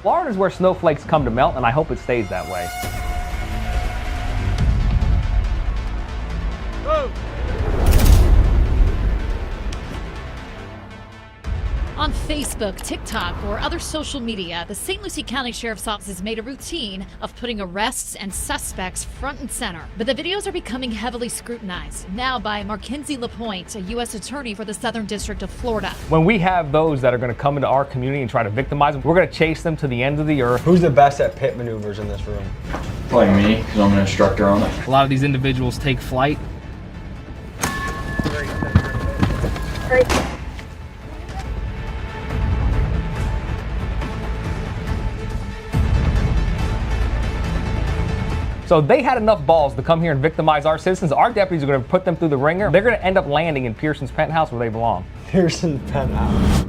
Florida is where snowflakes come to melt, and I hope it stays that way. On Facebook, TikTok, or other social media, the St. Lucie County Sheriff's Office has made a routine of putting arrests and suspects front and center. But the videos are becoming heavily scrutinized, now by Mackenzie LaPointe, a U.S. attorney for the Southern District of Florida. When we have those that are going to come into our community and try to victimize them, we're going to chase them to the ends of the earth. Who's the best at pit maneuvers in this room? Probably me, because I'm an instructor on it. A lot of these individuals take flight. So they had enough balls to come here and victimize our citizens. Our deputies are going to put them through the ringer. They're going to end up landing in Pearson's penthouse where they belong. Pearson's penthouse.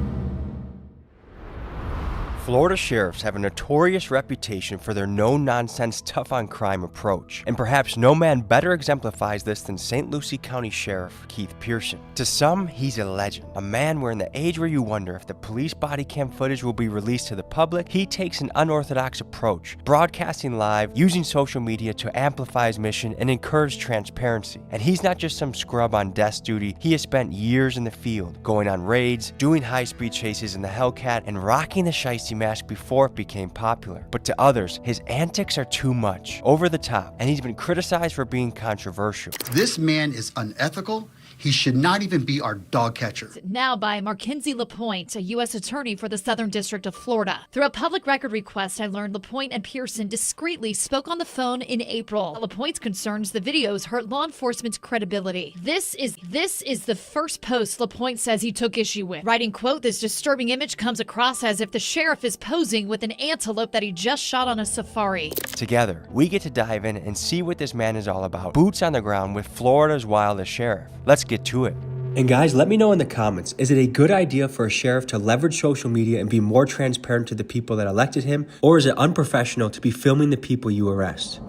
Florida sheriffs have a notorious reputation for their no-nonsense, tough-on-crime approach, and perhaps no man better exemplifies this than St. Lucie County Sheriff Keith Pearson. To some, he's a legend, a man where in the age where you wonder if the police body cam footage will be released to the public, he takes an unorthodox approach, broadcasting live, using social media to amplify his mission and encourage transparency. And he's not just some scrub on desk duty, he has spent years in the field, going on raids, doing high-speed chases in the Hellcat, and rocking the shiesty mask before it became popular. But to others, his antics are too much, over the top, and he's been criticized for being controversial. This man is unethical. He should not even be our dog catcher. Now by Mackenzie LaPointe, a U.S. attorney for the Southern District of Florida. Through a public record request, I learned LaPointe and Pearson discreetly spoke on the phone in April. LaPointe's concerns the videos hurt law enforcement's credibility. This is the first post LaPointe says he took issue with, writing, quote, "This disturbing image comes across as if the sheriff is posing with an antelope that he just shot on a safari." Together, we get to dive in and see what this man is all about. Boots on the ground with Florida's wildest sheriff. Let's get to it. And guys, let me know in the comments, is it a good idea for a sheriff to leverage social media and be more transparent to the people that elected him? Or is it unprofessional to be filming the people you arrest?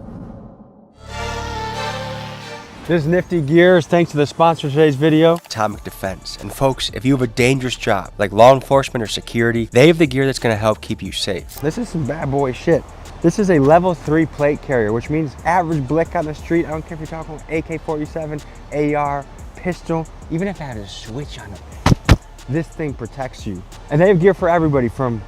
This is Nifty Gears, thanks to the sponsor of today's video, Atomic Defense. And folks, if you have a dangerous job, like law enforcement or security, they have the gear that's gonna help keep you safe. This is some bad boy shit. This is a level 3 plate carrier, which means average blick on the street. I don't care if you're talking AK-47, AR, pistol, even if I had a switch on it, this thing protects you. And they have gear for everybody, from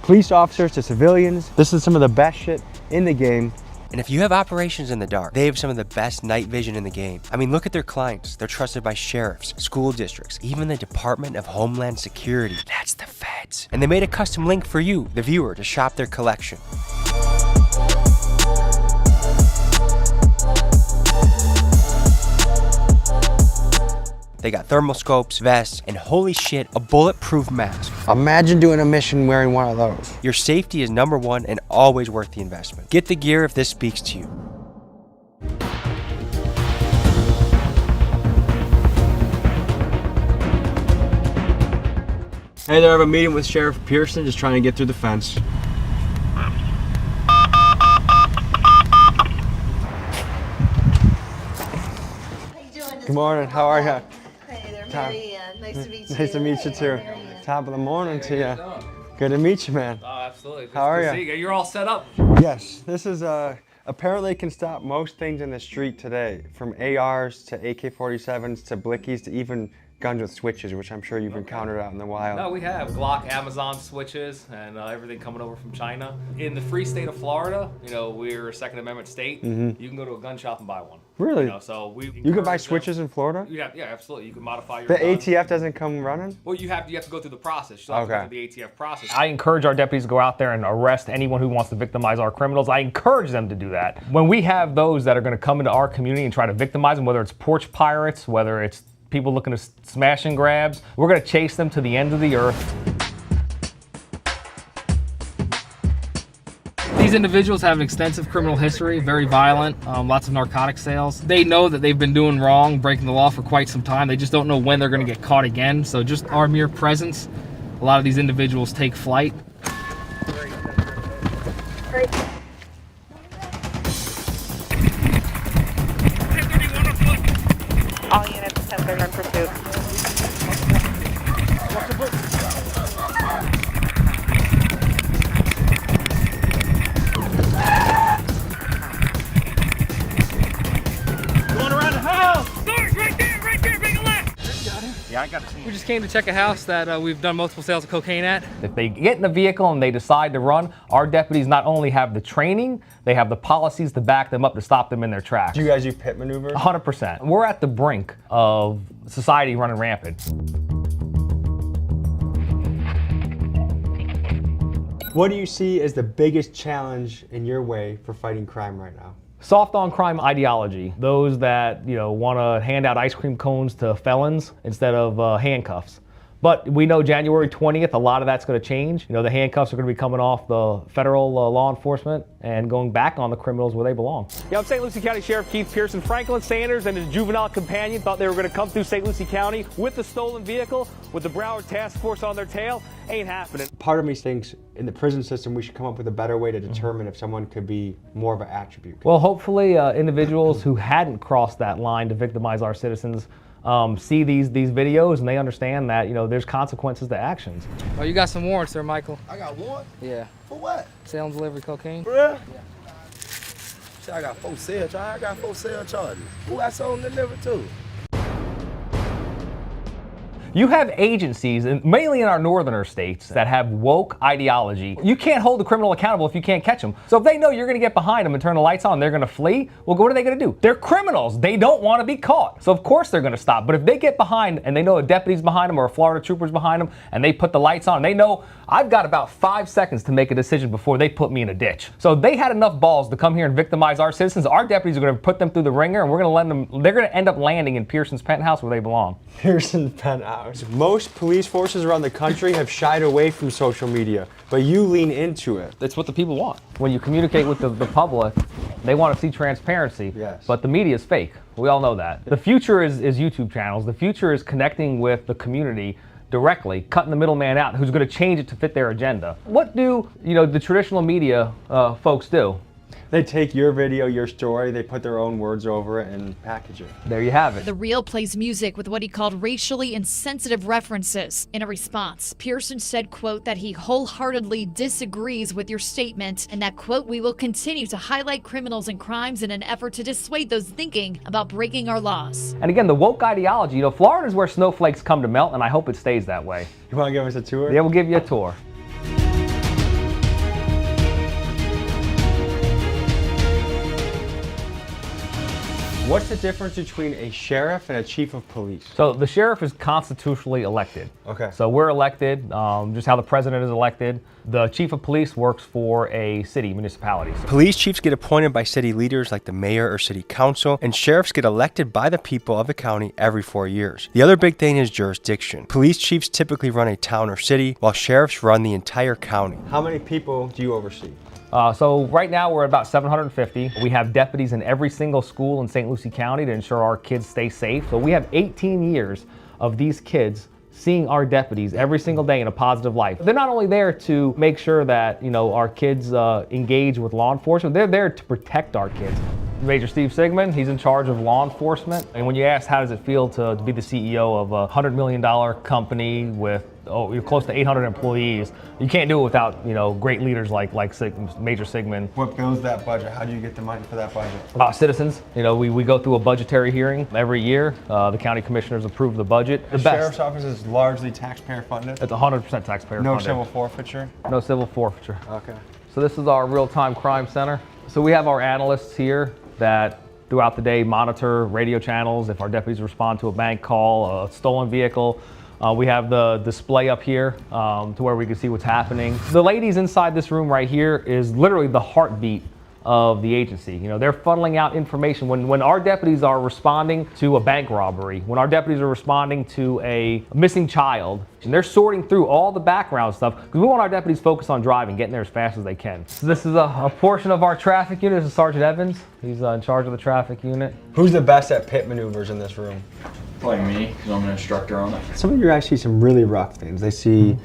police officers to civilians. This is some of the best shit in the game. And if you have operations in the dark, they have some of the best night vision in the game. I mean, look at their clients. They're trusted by sheriffs, school districts, even the Department of Homeland Security. That's the feds. And they made a custom link for you, the viewer, to shop their collection. They got thermal scopes, vests, and holy shit, a bulletproof mask. Imagine doing a mission wearing one of those. Your safety is number one and always worth the investment. Get the gear if this speaks to you. Hey there, I have a meeting with Sheriff Pearson, just trying to get through the fence. Good morning, how are you? Hey there, Mary Ann. Nice to meet you. Nice to meet you too. Top of the morning to you. Good to meet you, man. Oh, absolutely. How are you? You're all set up. Yes, this is apparently can stop most things in the street today, from ARs to AK-47s to blickies to even guns with switches, which I'm sure you've encountered out in the wild. No, we have Glock Amazon switches and everything coming over from China. In the free state of Florida, you know, we're a Second Amendment state. You can go to a gun shop and buy one. Really? You know, so you can buy switches in Florida? Yeah, absolutely. You can modify your The gun. ATF doesn't come running? Well, you have to go through the process. You still have to Okay. go through the ATF process. I encourage our deputies to go out there and arrest anyone who wants to victimize our criminals. I encourage them to do that. When we have those that are going to come into our community and try to victimize them, whether it's porch pirates, whether it's people looking to smash and grabs, we're going to chase them to the ends of the earth. These individuals have an extensive criminal history, very violent, lots of narcotic sales. They know that they've been doing wrong, breaking the law for quite some time. They just don't know when they're going to get caught again. So just our mere presence, a lot of these individuals take flight. All units 10-3 in pursuit. just came to check a house that we've done multiple sales of cocaine at. If they get in a vehicle and they decide to run, our deputies not only have the training, they have the policies to back them up to stop them in their tracks. Do you guys do pit maneuvers? 100%. We're at the brink of society running rampant. What do you see as the biggest challenge in your way for fighting crime right now? Soft on crime ideology. Those that, want to hand out ice cream cones to felons instead of handcuffs. But we know January 20th, a lot of that's going to change. The handcuffs are going to be coming off the federal law enforcement and going back on the criminals where they belong. Yeah, I'm St. Lucie County Sheriff Keith Pearson. Franklin Sanders and his juvenile companion thought they were going to come through St. Lucie County with the stolen vehicle, with the Broward Task Force on their tail. Ain't happening. Part of me thinks in the prison system we should come up with a better way to determine if someone could be more of an attribute. Well, hopefully individuals who hadn't crossed that line to victimize our citizens see these videos and they understand that there's consequences to actions. Oh, you got some warrants there, Michael. I got warrant? Yeah. For what? Sale and delivery cocaine. Bruh? Yeah. Shit, I got 4 sale charges. I got 4 sale charges. Who I sold and delivered to? You have agencies, mainly in our northerner states, that have woke ideology. You can't hold the criminal accountable if you can't catch them. So if they know you're going to get behind them and turn the lights on, they're going to flee, well, what are they going to do? They're criminals. They don't want to be caught. So of course they're going to stop. But if they get behind and they know a deputy's behind them or a Florida trooper's behind them and they put the lights on, they know I've got about 5 seconds to make a decision before they put me in a ditch. So they had enough balls to come here and victimize our citizens. Our deputies are going to put them through the ringer and we're going to let them, they're going to end up landing in Pearson's penthouse where they belong. Pearson's penthouse. Most police forces around the country have shied away from social media, but you lean into it. That's what the people want. When you communicate with the public, they want to see transparency, yes. But the media is fake. We all know that. The future is YouTube channels. The future is connecting with the community directly, cutting the middleman out who's going to change it to fit their agenda. What do the traditional media folks do? They take your video, your story, they put their own words over it and package it. There you have it. The Real plays music with what he called racially insensitive references. In a response, Pearson said, quote, that he wholeheartedly disagrees with your statement and that, quote, we will continue to highlight criminals and crimes in an effort to dissuade those thinking about breaking our laws. And again, the woke ideology, Florida is where snowflakes come to melt, and I hope it stays that way. You want to give us a tour? Yeah, we'll give you a tour. What's the difference between a sheriff and a chief of police? So the sheriff is constitutionally elected. Okay. So we're elected, just how the president is elected. The chief of police works for a city, municipalities. Police chiefs get appointed by city leaders like the mayor or city council, and sheriffs get elected by the people of the county every 4 years. The other big thing is jurisdiction. Police chiefs typically run a town or city, while sheriffs run the entire county. How many people do you oversee? So right now we're at about 750. We have deputies in every single school in St. Lucie County to ensure our kids stay safe. So we have 18 years of these kids seeing our deputies every single day in a positive light. They're not only there to make sure that our kids engage with law enforcement, they're there to protect our kids. Major Steve Sigmund, he's in charge of law enforcement. And when you ask how does it feel to be the CEO of a $100 million company with you're close to 800 employees, you can't do it without great leaders like Major Sigmund. What builds that budget? How do you get the money for that budget? Citizens. We go through a budgetary hearing every year. The county commissioners approve the budget. The sheriff's office is largely taxpayer funded? It's 100% taxpayer funded. No civil forfeiture? No civil forfeiture. Okay. So this is our real-time crime center. So we have our analysts here that throughout the day monitor radio channels. If our deputies respond to a bank call, a stolen vehicle, we have the display up here to where we can see what's happening. The ladies inside this room right here is literally the heartbeat of the agency. They're funneling out information. When our deputies are responding to a bank robbery, when our deputies are responding to a missing child, and they're sorting through all the background stuff, because we want our deputies focused on driving, getting there as fast as they can. So this is a portion of our traffic unit. This is Sergeant Evans. He's in charge of the traffic unit. Who's the best at pit maneuvers in this room? Probably me, because I'm an instructor on it. Some of you guys see some really rough things. They see,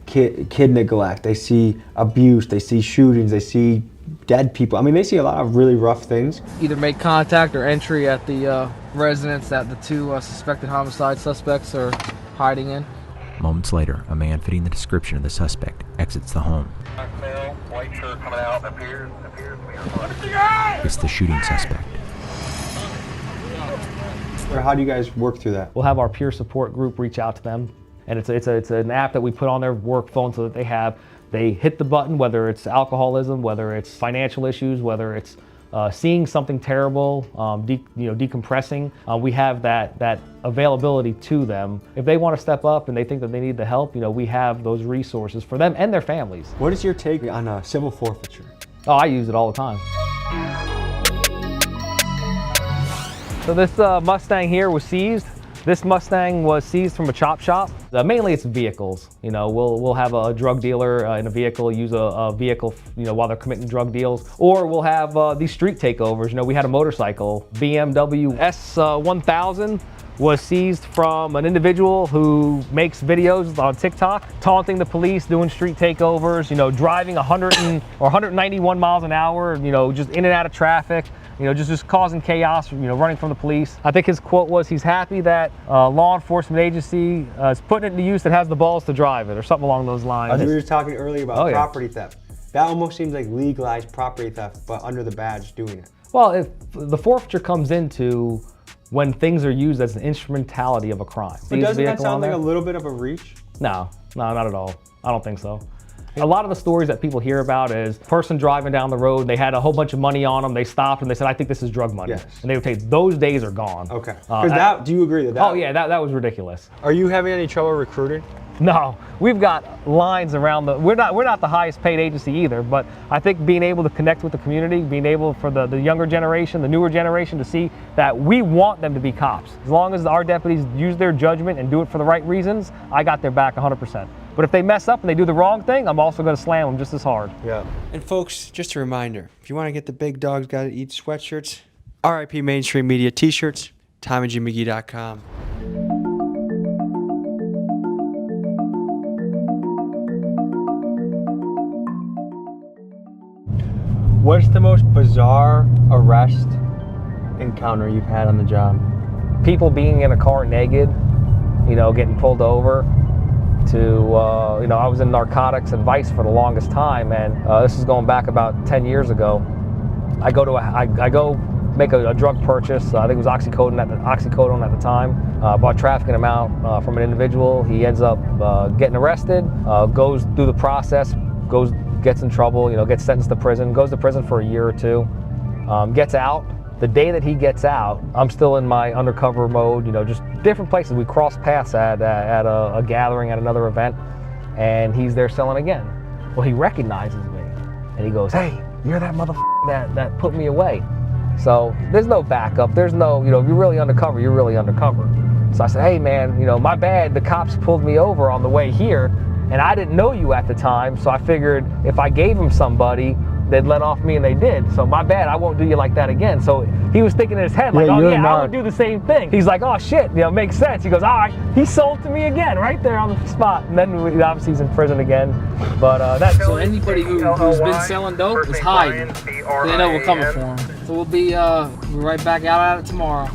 kid neglect. They see abuse. They see shootings. They see dead people. I mean, they see a lot of really rough things. Either make contact or entry at the residence that the two suspected homicide suspects are hiding in. Moments later, a man fitting the description of the suspect exits the home. White shirt coming out, appears to be It's the shooting suspect. Or how do you guys work through that? We'll have our peer support group reach out to them, and it's an app that we put on their work phone so that they hit the button, whether it's alcoholism, whether it's financial issues, whether it's seeing something terrible, decompressing. We have that availability to them. If they want to step up and they think that they need the help, we have those resources for them and their families. What is your take on civil forfeiture? Oh, I use it all the time. So this Mustang here was seized. This Mustang was seized from a chop shop. Mainly it's vehicles. We'll have a drug dealer in a vehicle use a vehicle, while they're committing drug deals. Or we'll have these street takeovers. We had a motorcycle, BMW S1000 was seized from an individual who makes videos on TikTok, taunting the police, doing street takeovers, driving 100 or 191 miles an hour, just in and out of traffic. Just causing chaos, running from the police. I think his quote was, he's happy that law enforcement agency is putting it into use that has the balls to drive it, or something along those lines. We were talking earlier about property theft. That almost seems like legalized property theft, but under the badge doing it. Well, if the forfeiture comes into when things are used as an instrumentality of a crime. But doesn't that sound like a little bit of a reach? No, not at all. I don't think so. A lot of the stories that people hear about is person driving down the road, they had a whole bunch of money on them, they stopped and they said, I think this is drug money. Yes. And they would take, those days are gone. Okay. Do you agree that Oh yeah, that was ridiculous. Are you having any trouble recruiting? No, we've got lines around we're not the highest paid agency either, but I think being able to connect with the community, being able for the younger generation, the newer generation to see that we want them to be cops. As long as our deputies use their judgment and do it for the right reasons, I got their back 100%. But if they mess up and they do the wrong thing, I'm also going to slam them just as hard. Yeah. And folks, just a reminder, if you want to get the Big Dogs Gotta Eat sweatshirts, RIP Mainstream Media t-shirts, TommyGMcGee.com. What's the most bizarre arrest encounter you've had on the job? People being in a car naked, getting pulled over. I was in narcotics and vice for the longest time, and this is going back about 10 years ago. I go make a drug purchase. I think it was oxycodone at the time. Bought trafficking him out from an individual. He ends up getting arrested, goes through the process, gets in trouble, gets sentenced to prison, goes to prison for a year or two, gets out. The day that he gets out, I'm still in my undercover mode, just different places. We cross paths at a gathering at another event, and he's there selling again. Well, he recognizes me, and he goes, hey, you're that motherfucker that put me away. So there's no backup. There's no, if you're really undercover, you're really undercover. So I said, hey man, my bad, the cops pulled me over on the way here, and I didn't know you at the time, so I figured if I gave him somebody, they'd let off me, and they did. So my bad, I won't do you like that again. So he was thinking in his head, like, I would do the same thing. He's like, oh shit, makes sense. He goes, all right, he sold to me again, right there on the spot. And then obviously he's in prison again. But that's so anybody who's been selling dope is hiding. They know we're coming for them. So we'll be right back out at it tomorrow.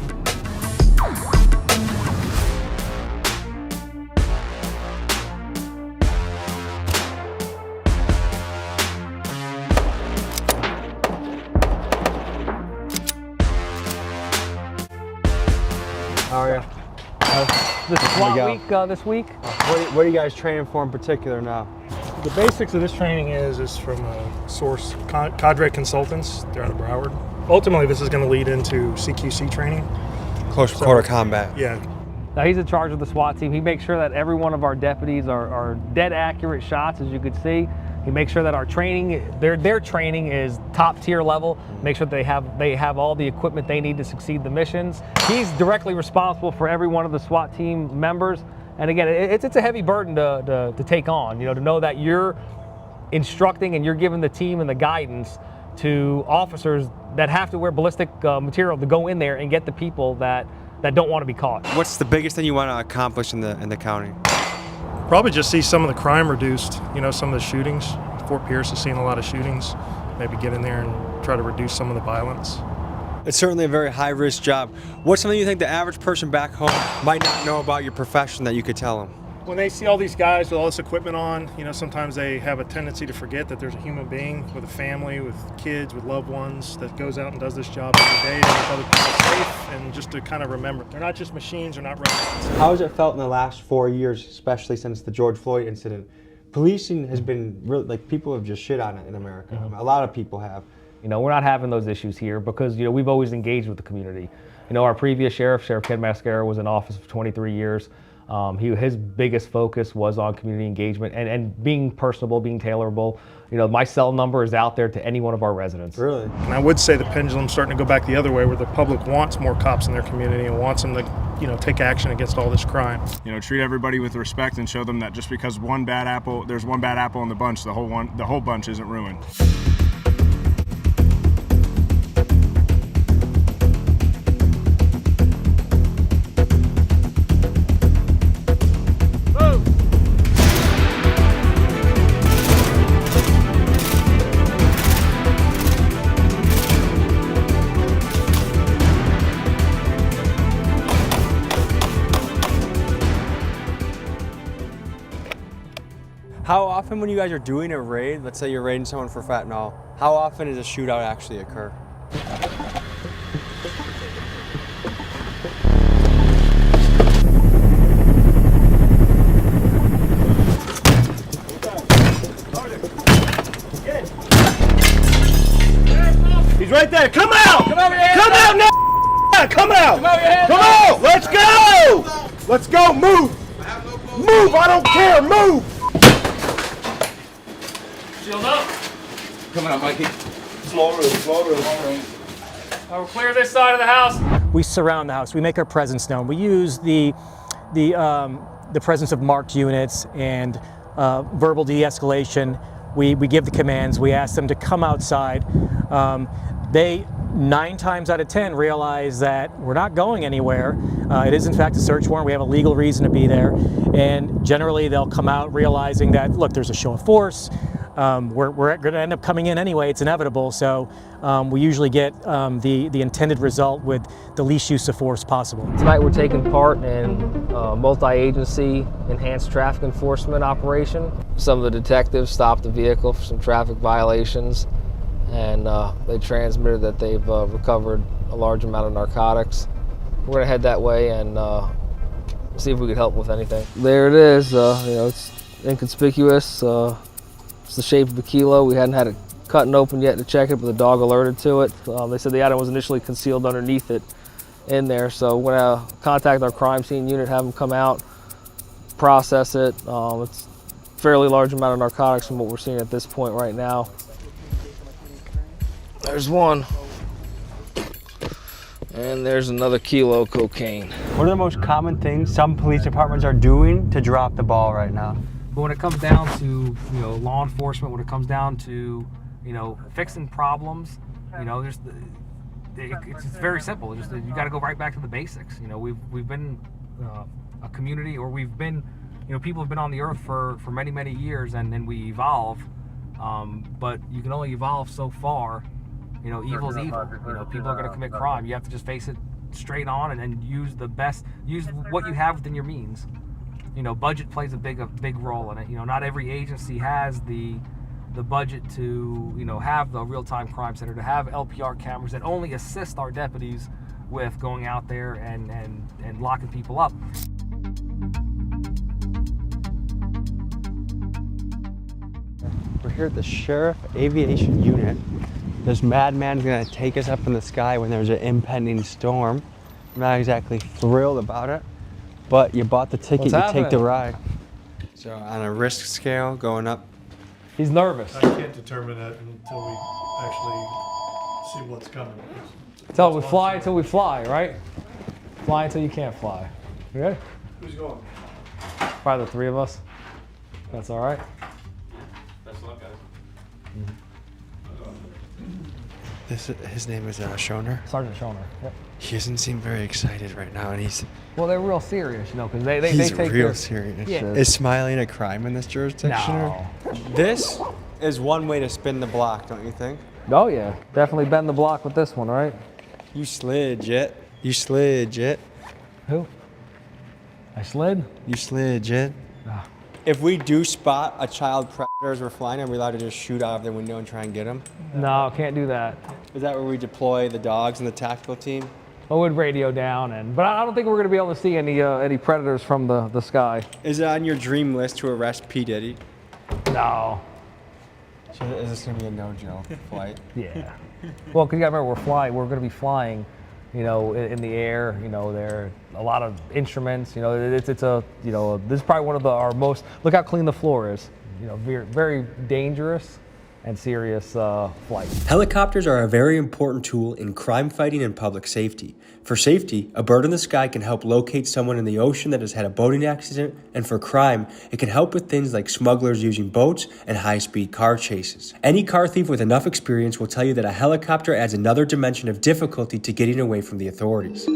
How are you? the SWAT week this week. What are you guys training for in particular now? The basics of this training is from a source, Cadre Consultants. They're out of Broward. Ultimately, this is going to lead into CQC training. Close quarter combat. Yeah. Now he's in charge of the SWAT team. He makes sure that every one of our deputies are dead accurate shots, as you could see. He makes sure that our training, their training is top tier level. Make sure that they have all the equipment they need to succeed the missions. He's directly responsible for every one of the SWAT team members. And again, it's a heavy burden to take on. To know that you're instructing and you're giving the team and the guidance to officers that have to wear ballistic material to go in there and get the people that don't want to be caught. What's the biggest thing you want to accomplish in the county? Probably just see some of the crime reduced, some of the shootings. Fort Pierce is seeing a lot of shootings. Maybe get in there and try to reduce some of the violence. It's certainly a very high-risk job. What's something you think the average person back home might not know about your profession that you could tell them? When they see all these guys with all this equipment on, you know, sometimes they have a tendency to forget that there's a human being with a family, with kids, with loved ones that goes out and does this job every day to make other people safe, and just to kind of remember, they're not just machines, they're not robots. How has it felt in the last 4 years, especially since the George Floyd incident? Policing has been really, like, people have just shit on it in America. A lot of people have. You know, we're not having those issues here because, you know, we've always engaged with the community. You know, our previous sheriff, Sheriff Ken Mascara, was in office for 23 years. His biggest focus was on community engagement and being personable, being tailorable. You know, my cell number is out there to any one of our residents. Really? And I would say the pendulum's starting to go back the other way, where the public wants more cops in their community and wants them to, you know, take action against all this crime. You know, treat everybody with respect and show them that just because there's one bad apple in the bunch, the whole bunch isn't ruined. How often when you guys are doing a raid, let's say you're raiding someone for fentanyl, how often does a shootout actually occur? He's right there. Come out! Come over here! Come out now! Come out! Come on! Let's go! Let's go! Move! Move! I don't care! Move! Shield up. Coming up, Mikey. Small room. We'll clear this side of the house. We surround the house. We make our presence known. We use the presence of marked units and verbal de-escalation. We give the commands. We ask them to come outside. They 9 times out of 10 realize that we're not going anywhere. It is in fact a search warrant. We have a legal reason to be there, and generally they'll come out realizing that, look, there's a show of force. We're going to end up coming in anyway. It's inevitable. So we usually get the intended result with the least use of force possible. Tonight we're taking part in a multi-agency enhanced traffic enforcement operation. Some of the detectives stopped the vehicle for some traffic violations, and they transmitted that they've recovered a large amount of narcotics. We're going to head that way and see if we could help with anything. There it is. You know, it's inconspicuous. It's the shape of a kilo. We hadn't had it cut and open yet to check it, but the dog alerted to it. They said the item was initially concealed underneath it in there. So we're going to contact our crime scene unit, have them come out, process it. It's a fairly large amount of narcotics from what we're seeing at this point right now. There's one. And there's another kilo of cocaine. What are the most common things some police departments are doing to drop the ball right now? But when it comes down to, you know, law enforcement, when it comes down to, you know, fixing problems, you know, it's very simple. It's just you got to go right back to the basics. You know, we've been a community, or we've been, you know, people have been on the earth for many years, and then we evolve. But you can only evolve so far. You know, evil's evil. You know, people are going to commit crime. You have to just face it straight on and use what you have within your means. You know, budget plays a big role in it. You know, not every agency has the budget to, you know, have the real-time crime center, to have LPR cameras that only assist our deputies with going out there and locking people up. We're here at the Sheriff Aviation Unit. This madman's gonna take us up in the sky when there's an impending storm. I'm not exactly thrilled about it, but you bought the ticket, you take the ride. So on a risk scale, going up. He's nervous. I can't determine that until we actually see what's coming. Until we fly, right? Fly until you can't fly. You ready? Who's going? Probably the 3 of us. That's all right. Best luck, guys. His name is Schoner. Sergeant Schoner. Yep. He doesn't seem very excited right now, and he's. Well, they're real serious, you know, because they take real serious. Yeah. Is smiling a crime in this jurisdiction? No. This is one way to spin the block, don't you think? Oh yeah, definitely bend the block with this one, right? You slid, Jet. You slid, Jet. Who? I slid? You slid, Jet. If we do spot a child predator as we're flying, are we allowed to just shoot out of their window and try and get them? No, can't do that. Is that where we deploy the dogs and the tactical team? I would radio down, but I don't think we're going to be able to see any predators from the sky. Is it on your dream list to arrest P. Diddy? No. So is this going to be a no-joke flight? Yeah. Well, because you got to remember, we're going to be flying, in the air. There are a lot of instruments. It's a this is probably one of our most. Look how clean the floor is. Very, very dangerous and serious flight. Helicopters are a very important tool in crime fighting and public safety. For safety, a bird in the sky can help locate someone in the ocean that has had a boating accident, and for crime, it can help with things like smugglers using boats and high-speed car chases. Any car thief with enough experience will tell you that a helicopter adds another dimension of difficulty to getting away from the authorities.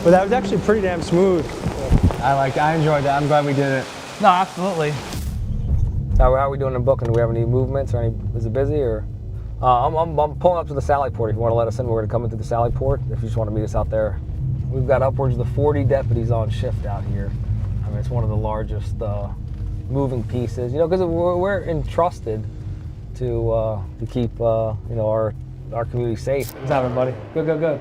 But that was actually pretty damn smooth. I enjoyed that. I'm glad we did it. No, absolutely. How are we doing in booking? Do we have any movements or is it busy or? I'm pulling up to the Sally Port. If you want to let us in, we're going to come into the Sally Port. If you just want to meet us out there. We've got upwards of 40 deputies on shift out here. I mean, it's one of the largest moving pieces, because we're entrusted to keep, our community safe. What's happening, buddy? Good.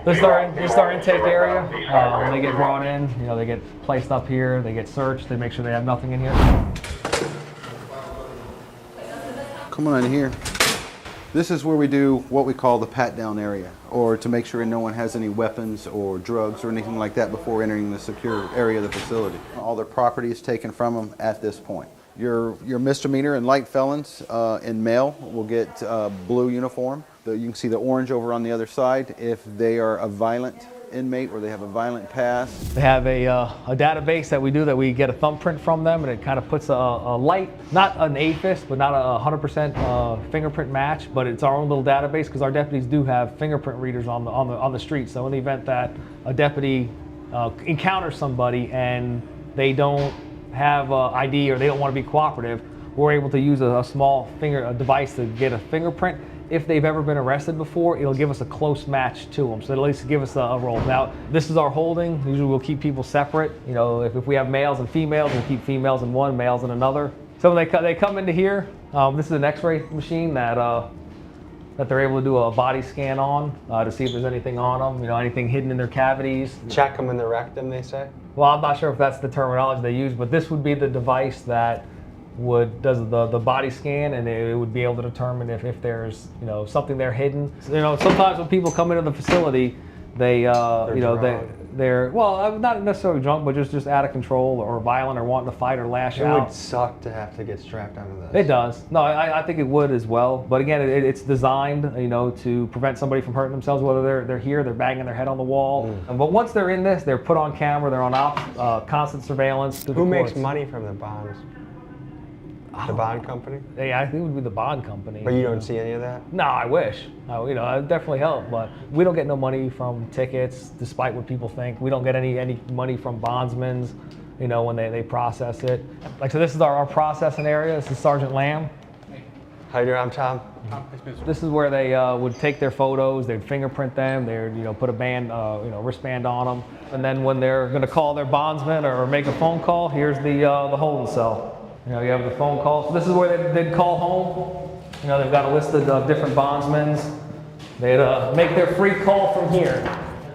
This is our intake area. When they get brought in, they get placed up here, they get searched, they make sure they have nothing in here. Come on in here. This is where we do what we call the pat-down area, or to make sure no one has any weapons or drugs or anything like that before entering the secure area of the facility. All their property is taken from them at this point. Your misdemeanor and light felons in male will get blue uniform. You can see the orange over on the other side if they are a violent inmate or they have a violent past. They have a database that we get a thumbprint from them, and it kind of puts a light, not an AFIS, but not a 100% fingerprint match, but it's our own little database because our deputies do have fingerprint readers on the street. So in the event that a deputy encounters somebody and they don't have ID or they don't want to be cooperative, we're able to use a small device to get a fingerprint. If they've ever been arrested before, it'll give us a close match to them. So it'll at least give us a roll. Now, this is our holding. Usually we'll keep people separate. If we have males and females, we'll keep females in one, males in another. So when they come into here, this is an X-ray machine that they're able to do a body scan on to see if there's anything on them, anything hidden in their cavities. Check them in the rectum, they say? Well, I'm not sure if that's the terminology they use, but this would be the device that does the body scan, and it would be able to determine if there's something there hidden. Sometimes when people come into the facility, they're well, not necessarily drunk, but just out of control or violent or wanting to fight or lash out. It would suck to have to get strapped onto this. It does. No, I think it would as well. But again, it's designed to prevent somebody from hurting themselves, whether they're here, they're banging their head on the wall. But once they're in this, they're put on camera, they're on constant surveillance. Who makes money from the bonds? The bond company? Yeah, I think it would be the bond company. But you don't see any of that? No, I wish. It'd definitely help. But we don't get no money from tickets, despite what people think. We don't get any money from bondsmen, when they process it. So this is our processing area. This is Sergeant Lamb. How you doing? I'm Tom. This is where they would take their photos, they'd fingerprint them, they'd put a band, wristband on them. And then when they're going to call their bondsman or make a phone call, here's the holding cell. You have the phone call. So this is where they'd call home. They've got a list of different bondsmen. They'd make their free call from here.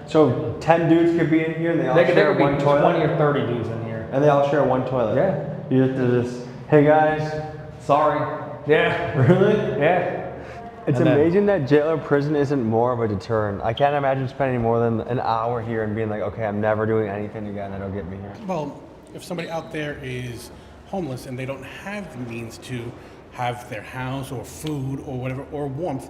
So 10 dudes could be in here and they all share one toilet? 20 or 30 dudes in here. And they all share one toilet? Yeah. You have to just, hey guys. Sorry. Yeah. Really? Yeah. It's amazing that jail or prison isn't more of a deterrent. I can't imagine spending more than an hour here and being like, okay, I'm never doing anything again that'll get me here. Well, if somebody out there is homeless and they don't have the means to have their house or food or whatever or warmth,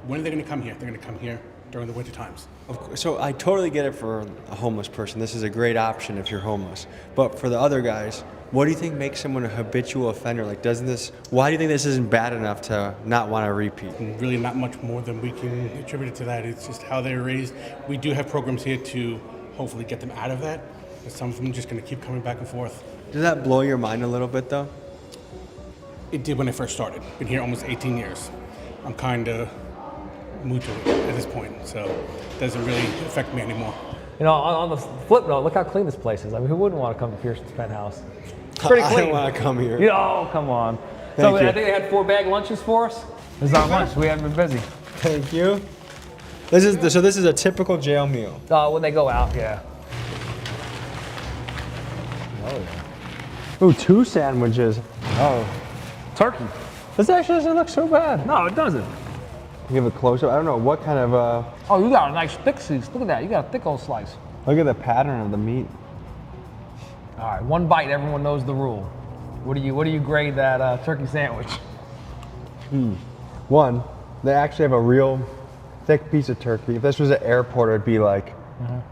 when are they going to come here? They're going to come here during the winter times. So I totally get it for a homeless person. This is a great option if you're homeless. But for the other guys, what do you think makes someone a habitual offender? Like, why do you think this isn't bad enough to not want to repeat? Really not much more than we can attribute it to that. It's just how they're raised. We do have programs here to hopefully get them out of that. But some of them are just going to keep coming back and forth. Does that blow your mind a little bit, though? It did when I first started. Been here almost 18 years. I'm kind of moved to it at this point, so it doesn't really affect me anymore. You know, on the flip note, look how clean this place is. I mean, who wouldn't want to come to Pearson's penthouse? It's pretty clean. I don't want to come here. You know, come on. Thank So you. I think they had 4 bag lunches for us. This is our lunch. We haven't been busy. Thank you. This is a typical jail meal. When they go out, yeah. Oh, yeah. Ooh, 2 sandwiches. Oh. Turkey. This actually doesn't look so bad. No, it doesn't. Give a close-up. I don't know what kind of, Oh, you got a nice thick slice. Look at that. You got a thick old slice. look at the pattern of the meat. All right, 1 bite. Everyone knows the rule. What do you grade that turkey sandwich? 1, they actually have a real thick piece of turkey. If this was an airport, it'd be like,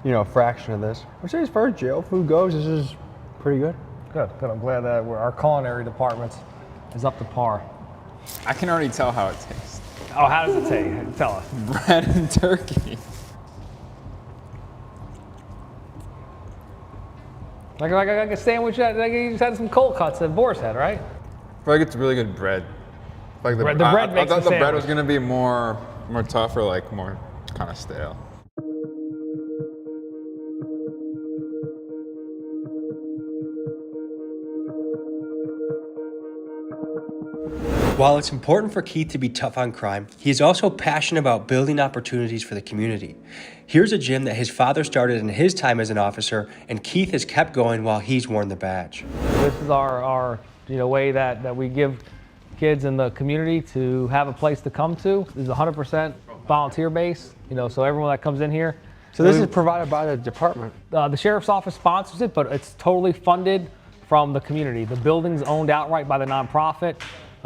you know, a fraction of this. I'd say as far as jail food goes, this is pretty good. Good. I'm glad that our culinary department is up to par. I can already tell how it tastes. Oh, how does it taste? Tell us. Bread and turkey. Like a sandwich that you just had some cold cuts that Boris had, right? I feel like it's really good bread. Like The bread makes I thought the the bread sandwich. was gonna be more tough or like more kind of stale. While it's important for Keith to be tough on crime, he is also passionate about building opportunities for the community. Here's a gym that his father started in his time as an officer, and Keith has kept going while he's worn the badge. This is our way that we give kids in the community to have a place to come to. This is 100% volunteer base, so everyone that comes in here. So this is provided by the department? The sheriff's office sponsors it, but it's totally funded from the community. The building's owned outright by the nonprofit.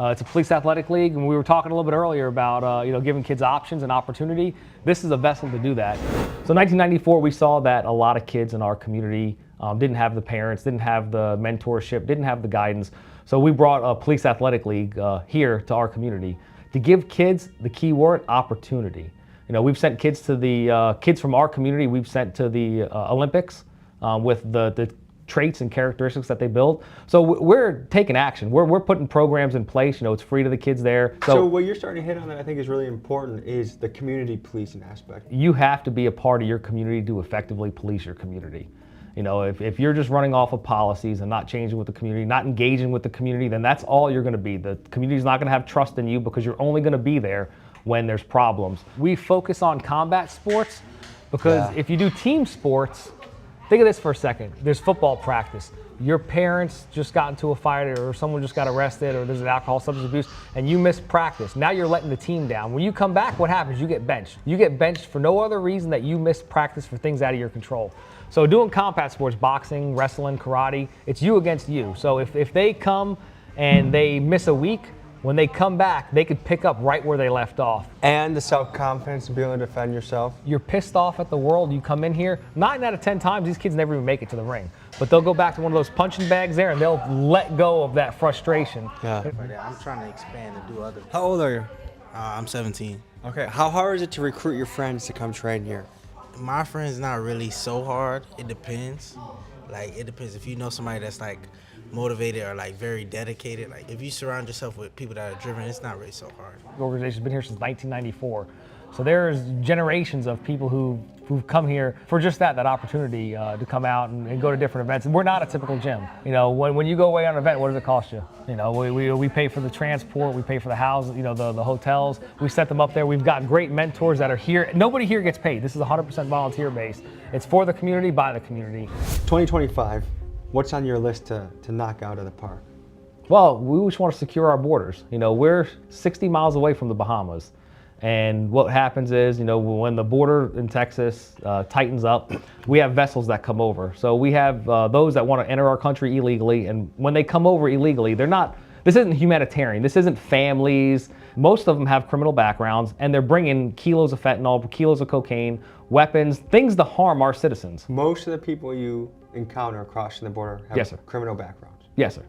It's a police athletic league, and we were talking a little bit earlier about giving kids options and opportunity. This is a vessel to do that. So in 1994, we saw that a lot of kids in our community didn't have the parents, didn't have the mentorship, didn't have the guidance. So we brought a police athletic league here to our community to give kids the key word, opportunity. We've sent kids to the kids from our community. We've sent to the Olympics with the traits and characteristics that they build. So we're taking action. We're putting programs in place. It's free to the kids there. So what you're starting to hit on that I think is really important is the community policing aspect. You have to be a part of your community to effectively police your community. If you're just running off of policies and not changing with the community, not engaging with the community, then that's all you're going to be. The community's not going to have trust in you because you're only going to be there when there's problems. We focus on combat sports because if you do team sports, think of this for a second. There's football practice. Your parents just got into a fight or someone just got arrested or there's an alcohol substance abuse and you miss practice. Now you're letting the team down. When you come back, what happens? You get benched. You get benched for no other reason that you missed practice for things out of your control. So doing combat sports, boxing, wrestling, karate, it's you against you. So if they come and they miss a week, when they come back, they could pick up right where they left off. And the self-confidence to be able to defend yourself. You're pissed off at the world. You come in here, 9 out of 10 times, these kids never even make it to the ring. But they'll go back to one of those punching bags there and they'll let go of that frustration. Yeah. I'm trying to expand and do other. How old are you? I'm 17. Okay, how hard is it to recruit your friends to come train here? My friends not really so hard. It depends. It depends if you know somebody that's motivated or very dedicated. If you surround yourself with people that are driven, it's not really so hard. The organization's been here since 1994. So there's generations of people who've come here for just that opportunity to come out and go to different events. And we're not a typical gym. When you go away on an event, what does it cost you? We pay for the transport, we pay for the house, the hotels. We set them up there. We've got great mentors that are here. Nobody here gets paid. This is 100% volunteer based. It's for the community, by the community. 2025. What's on your list to knock out of the park? Well, we just want to secure our borders. We're 60 miles away from the Bahamas. And what happens is, when the border in Texas tightens up, we have vessels that come over. So we have those that want to enter our country illegally. And when they come over illegally, they're This isn't humanitarian. This isn't families. Most of them have criminal backgrounds, and they're bringing kilos of fentanyl, kilos of cocaine, weapons, things to harm our citizens. Most of the people you encounter crossing the border have Yes, sir. criminal backgrounds. Yes, sir.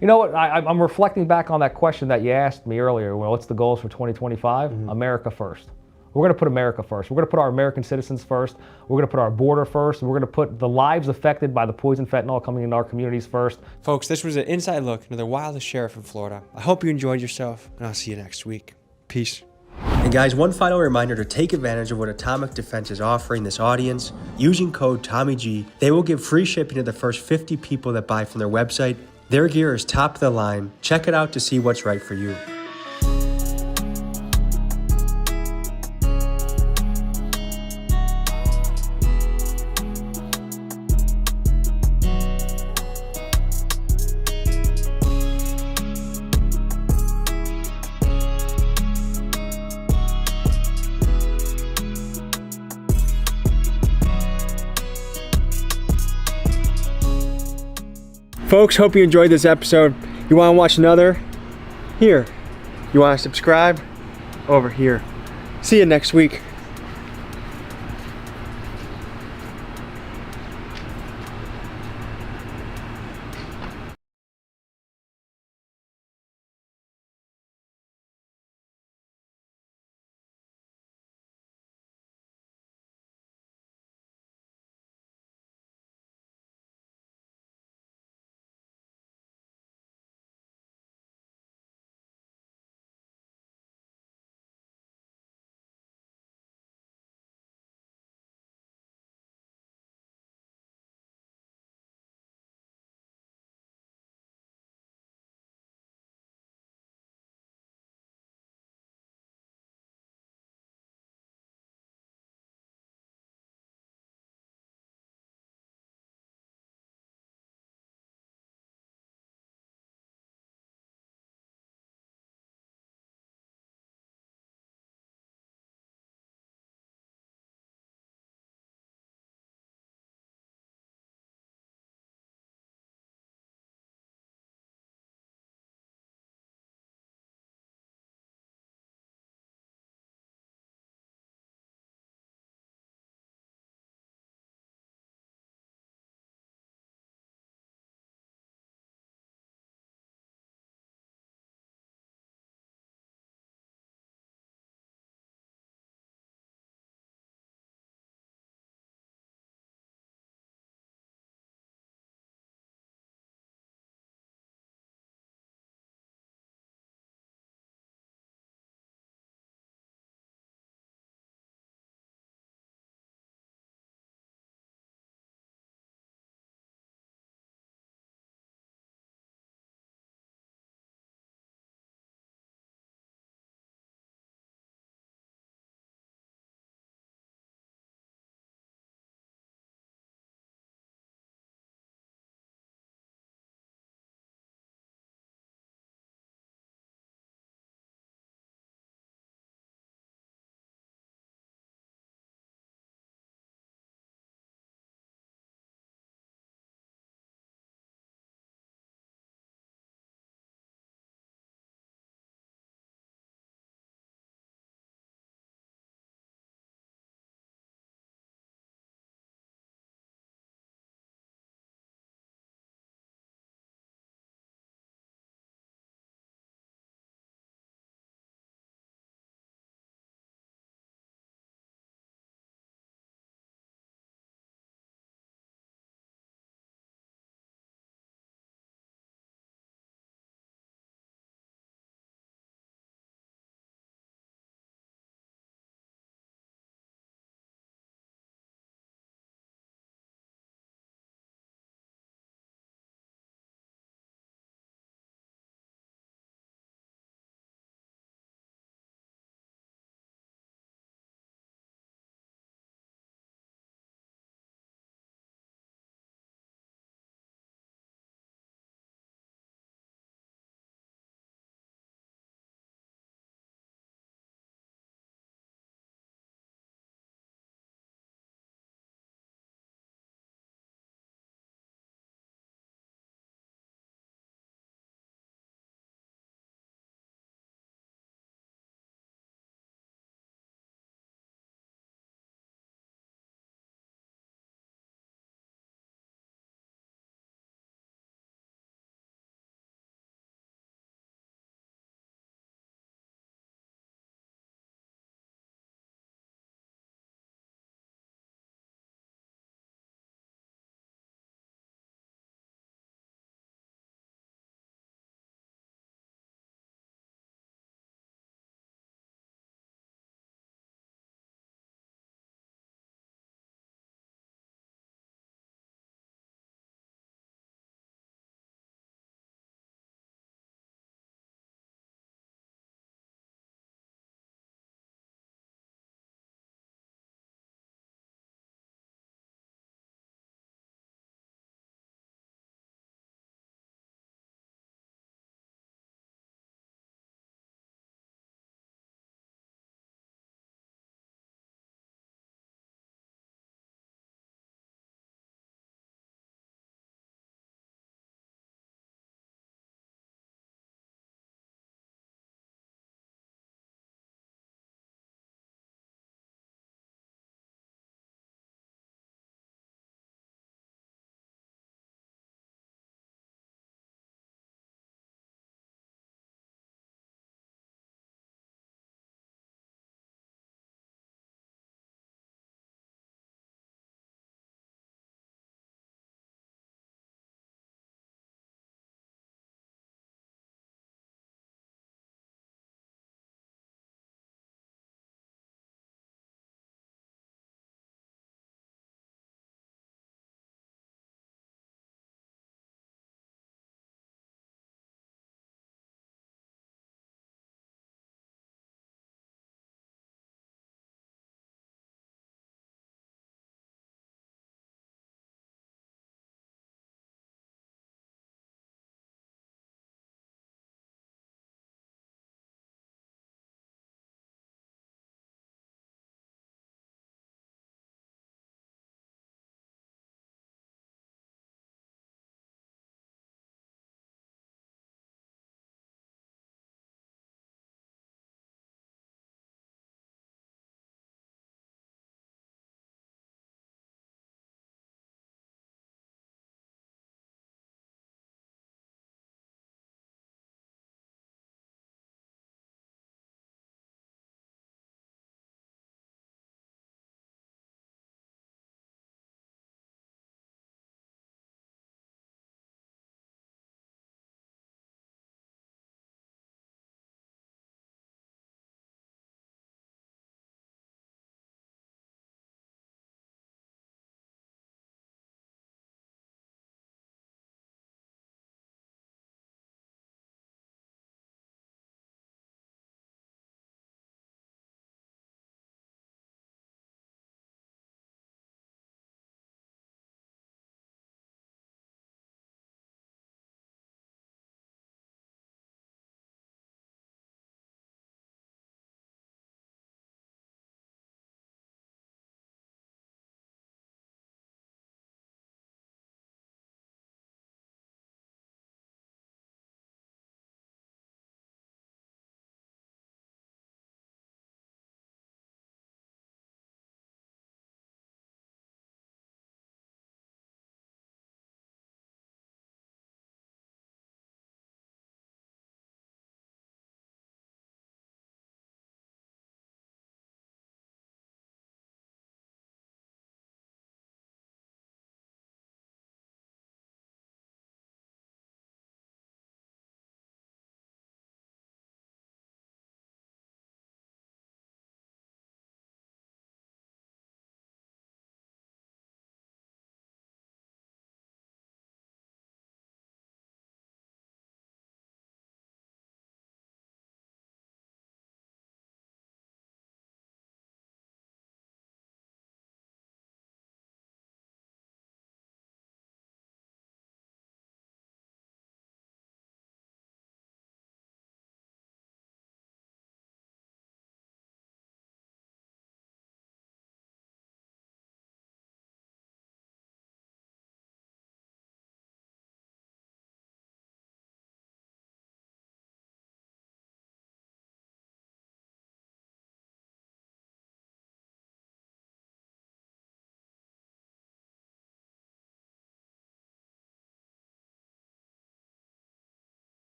You know what? I'm reflecting back on that question that you asked me earlier. Well, what's the goals for 2025? America first. We're going to put America first. We're going to put our American citizens first. We're going to put our border first. We're going to put the lives affected by the poison fentanyl coming into our communities first. Folks, this was an inside look into the wildest sheriff in Florida. I hope you enjoyed yourself, and I'll see you next week. Peace. And guys, one final reminder to take advantage of what Atomic Defense is offering this audience. Using code TommyG, they will give free shipping to the first 50 people that buy from their website. Their gear is top of the line. Check it out to see what's right for you. Folks, hope you enjoyed this episode. You want to watch another? Here. You want to subscribe? Over here. See you next week.